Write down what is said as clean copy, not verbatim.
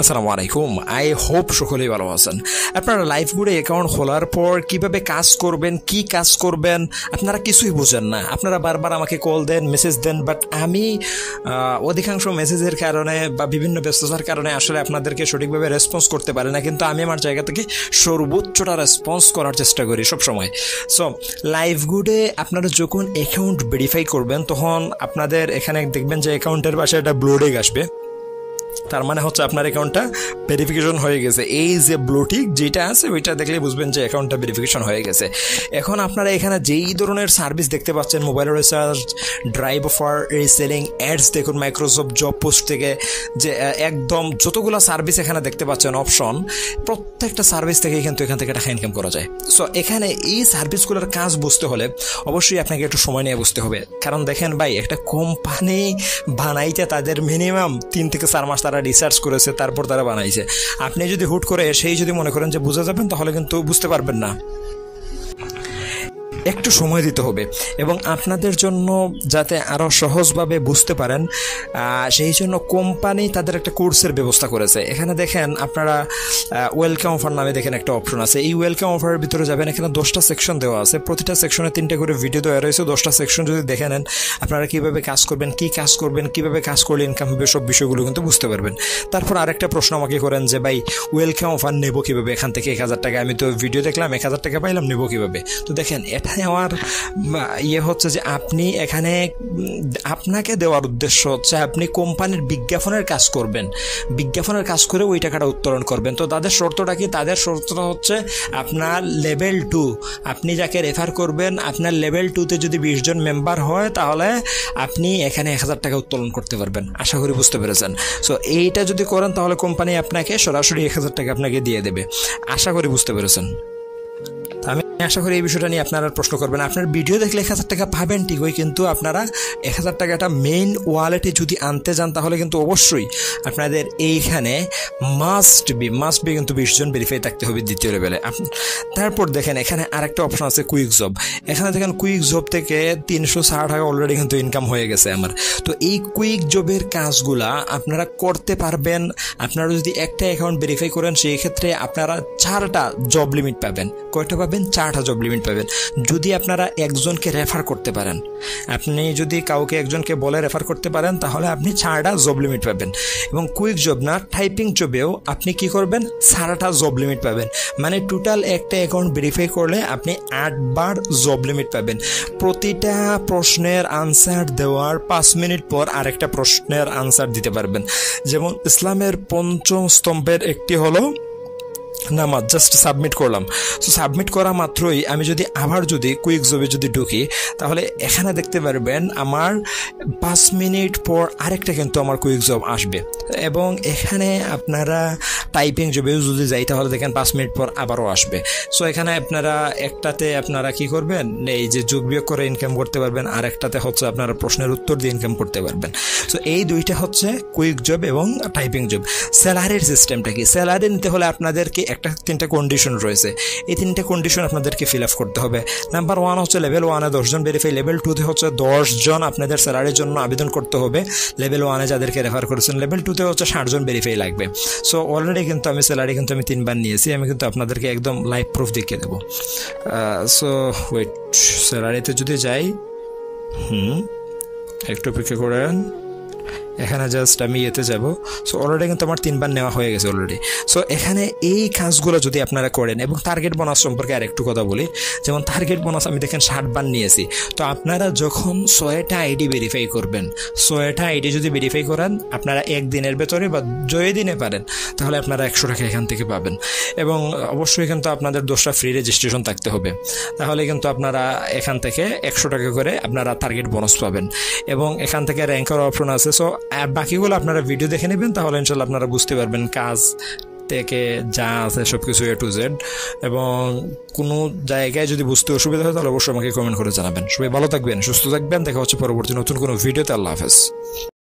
আসসালামু আলাইকুম। I hope সকলেই ভালো আছেন। আপনারা লাইফগুডে অ্যাকাউন্ট খোলার পর কিভাবে কাজ করবেন, কি কাজ করবেন, আপনারা কিছুই বোঝেন না। আপনারা বারবার আমাকে কল দেন, মেসেজ দেন, বাট আমি অধিকাংশ মেসেজের কারণে বা বিভিন্ন ব্যস্ততার কারণে আসলে আপনাদেরকে সঠিকভাবে রেসপন্স করতে পারি না, কিন্তু আমি আমার জায়গা থেকে সর্বোচ্চটা রেসপন্স করার চেষ্টা করি সবসময়। সো লাইফগুডে আপনারা যখন অ্যাকাউন্ট ভেরিফাই করবেন তখন আপনাদের এখানে দেখবেন যে অ্যাকাউন্টের পাশে একটা ব্লুটিক আসবে। তার মানে হচ্ছে আপনার অ্যাকাউন্টটা ভেরিফিকেশন হয়ে গেছে। এই যে ব্লুটিক যেটা আছে ওইটা দেখলে বুঝবেন যে অ্যাকাউন্টটা ভেরিফিকেশন হয়ে গেছে। এখন আপনারা এখানে যেই ধরনের সার্ভিস দেখতে পাচ্ছেন, mobile recharge, drive offer, reselling, ads দেখুন মাইক্রোসফট জব পোস্ট থেকে, যে একদম যতগুলো সার্ভিস এখানে দেখতে পাচ্ছেন অপশন, প্রত্যেকটা সার্ভিস থেকেই কিন্তু এখান থেকে টাকা ইনকাম করা যায়। সো এখানে এই সার্ভিসগুলোর কাজ বুঝতে হলে অবশ্যই আপনাকে একটু সময় নিয়ে বুঝতে হবে। কারণ দেখেন ভাই, একটা কোম্পানি বানাইতে তাদের মিনিমাম 3 থেকে 4 মাস তারা রিসার্চ করেছে, তারপর তারা বানাইছে। আপনি যদি হুট করে সেই যদি মনে করেন যে বুঝে যাবেন, তাহলে কিন্তু বুঝতে পারবেন না। একটু সময় দিতে হবে এবং আপনাদের জন্য যাতে আরও সহজভাবে বুঝতে পারেন সেই জন্য কোম্পানি তাদের একটা কোর্সের ব্যবস্থা করেছে। এখানে দেখেন আপনারা ওয়েলকাম অফার নামে দেখেন একটা অপশন আছে। এই ওয়েলকাম অফারের ভিতরে যাবেন, এখানে 10টা সেকশন দেওয়া আছে, প্রতিটা সেকশনে 3টে করে ভিডিও দেওয়া রয়েছে। 10টা সেকশন যদি দেখে নেন, আপনারা কীভাবে কাজ করবেন, কী কাজ করবেন, কীভাবে কাজ করলে ইনকাম হবে, সব বিষয়গুলো কিন্তু বুঝতে পারবেন। তারপর আরেকটা প্রশ্ন আমাকে করেন যে ভাই ওয়েলকাম অফার নেবো কীভাবে, এখান থেকে 1000 টাকা, আমি তো ভিডিও দেখলাম 1000 টাকা পাইলাম, নেবো কীভাবে? তো দেখেন, এটা আমার হচ্ছে যে আপনি এখানে আপনাকে দেওয়ার উদ্দেশ্য হচ্ছে আপনি কোম্পানির বিজ্ঞাপনের কাজ করবেন, বিজ্ঞাপনের কাজ করে ওই টাকাটা উত্তোলন করবেন। তো তাদের শর্তটা কি? তাদের শর্তটা হচ্ছে আপনার লেভেল 2, আপনি যাকে রেফার করবেন, আপনার লেভেল 2তে যদি 20 জন মেম্বার হয়, তাহলে আপনি এখানে 1000 টাকা উত্তোলন করতে পারবেন। আশা করি বুঝতে পেরেছেন। সো এইটা যদি করেন, তাহলে কোম্পানি আপনাকে সরাসরি 1000 টাকা আপনাকে দিয়ে দেবে। আশা করি বুঝতে পেরেছেন। আমি আশা করি এই বিষয়টা নিয়ে আপনারা প্রশ্ন করবেন। আপনার ভিডিও দেখলে 1000 টাকা পাবেন ঠিকই, কিন্তু আপনারা 1000 টাকাটা মেইন ওয়ালেটে যদি আনতে যান, তাহলে কিন্তু অবশ্যই আপনাদের এইখানে মাস্ট বি কিন্তু 20 জন ভেরিফাই থাকতে হবে দ্বিতীয় লেভেলে। তারপর দেখেন এখানে আরেকটা অপশন আছে, কুইক জব। এখানে দেখেন কুইক জব থেকে 360 টাকা অলরেডি কিন্তু ইনকাম হয়ে গেছে আমার। তো এই কুইক জবের কাজগুলা আপনারা করতে পারবেন। আপনারা যদি একটা অ্যাকাউন্ট ভেরিফাই করেন, সেই ক্ষেত্রে আপনারা 4টা জব লিমিট পাবেন। কয়টা পাবেন? 4টা জব লিমিট পাবেন। যদি আপনারা একজনকে রেফার করতে পারেন, আপনি যদি কাউকে একজনকে বলে রেফার করতে পারেন, তাহলে আপনি 4টা জব লিমিট পাবেন। এবং কুইক জব না, টাইপিং জবেও আপনি কি করবেন? 4টা জব লিমিট পাবেন। মানে টোটাল একটা অ্যাকাউন্ট ভেরিফাই করলে আপনি 8 বার জব লিমিট পাবেন। প্রতিটা প্রশ্নের আনসার দেওয়ার 5 মিনিট পর আরেকটা প্রশ্নের আনসার দিতে পারবেন। যেমন ইসলামের 5ম স্তম্ভের একটি হলো নামাজ। জাস্ট সাবমিট করলাম। সো সাবমিট করা মাত্রই আমি যদি আবার কুইক জবে ঢুকি, তাহলে এখানে দেখতে পারবেন আমার 5 মিনিট পর আরেকটা কিন্তু আমার কুইক জব আসবে। এবং এখানে আপনারা টাইপিং জবেও যদি যাই, তাহলে দেখেন 5 মিনিট পর আবারও আসবে। সো এখানে আপনারা একটাতে আপনারা কি করবেন, এই যে যোগ বিয়োগ করে ইনকাম করতে পারবেন, আর একটাতে হচ্ছে আপনারা প্রশ্নের উত্তর দিয়ে ইনকাম করতে পারবেন। সো এই দুইটা হচ্ছে কুইক জব এবং টাইপিং জব। স্যালারির সিস্টেমটা কি? স্যালারি নিতে হলে আপনাদেরকে 3টা কন্ডিশন রয়েছে। এই 3টা কন্ডিশন আপনাদেরকে ফিল আপ করতে হবে। নাম্বার 1 হচ্ছে লেভেল 1-এ 10 জন ভেরিফাই, লেভেল 2-তে হচ্ছে 10 জন আপনাদের স্যালারির জন্য আবেদন করতে হবে। লেভেল 1-এ যাদেরকে রেফার করেছেন, লেভেল 2-তে হচ্ছে 60 জন ভেরিফাই লাগবে। সো অলরেডি কিন্তু আমি স্যালারি কিন্তু আমি 3 বার নিয়েছি। আমি কিন্তু আপনাদেরকে একদম লাইভ প্রুফ দেখিয়ে দেবো। সো ওয়েট, স্যালারিতে যদি যাই, একটু অপেক্ষা করেন। এখানে জাস্ট আমি এতে যাব। সো অলরেডি কিন্তু আমার 3 বার নেওয়া হয়ে গেছে অলরেডি। সো এখানে এই কাজগুলো যদি আপনারা করেন, এবং টার্গেট বোনাস সম্পর্কে আর একটু কথা বলি। যেমন টার্গেট বোনাস আমি দেখেন 60 বার নিয়েছি। তো আপনারা যখন 6টা আইডি ভেরিফাই করবেন, 6টা আইডি যদি ভেরিফাই করেন আপনারা একদিনের ভেতরে বা 2 দিনে পারেন, তাহলে আপনারা 100 টাকা এখান থেকে পাবেন। এবং অবশ্যই কিন্তু আপনাদের 10টা ফ্রি রেজিস্ট্রেশন থাকতে হবে, তাহলে কিন্তু আপনারা এখান থেকে 100 টাকা করে আপনারা টার্গেট বোনাস পাবেন। এবং এখান থেকে র্যাঙ্কের অপশন আছে। সো বাকিগুলো আপনারা ভিডিও দেখে নেবেন, তাহলে ইনশাল্লাহ আপনারা বুঝতে পারবেন কাজ থেকে যা আছে সব কিছু A to Z। এবং কোনো জায়গায় যদি বুঝতে অসুবিধা হয়, তাহলে অবশ্যই আমাকে কমেন্ট করে জানাবেন। সবাই ভালো থাকবেন, সুস্থ থাকবেন। দেখা হচ্ছে পরবর্তী নতুন কোনো ভিডিওতে। আল্লাহ হাফেজ।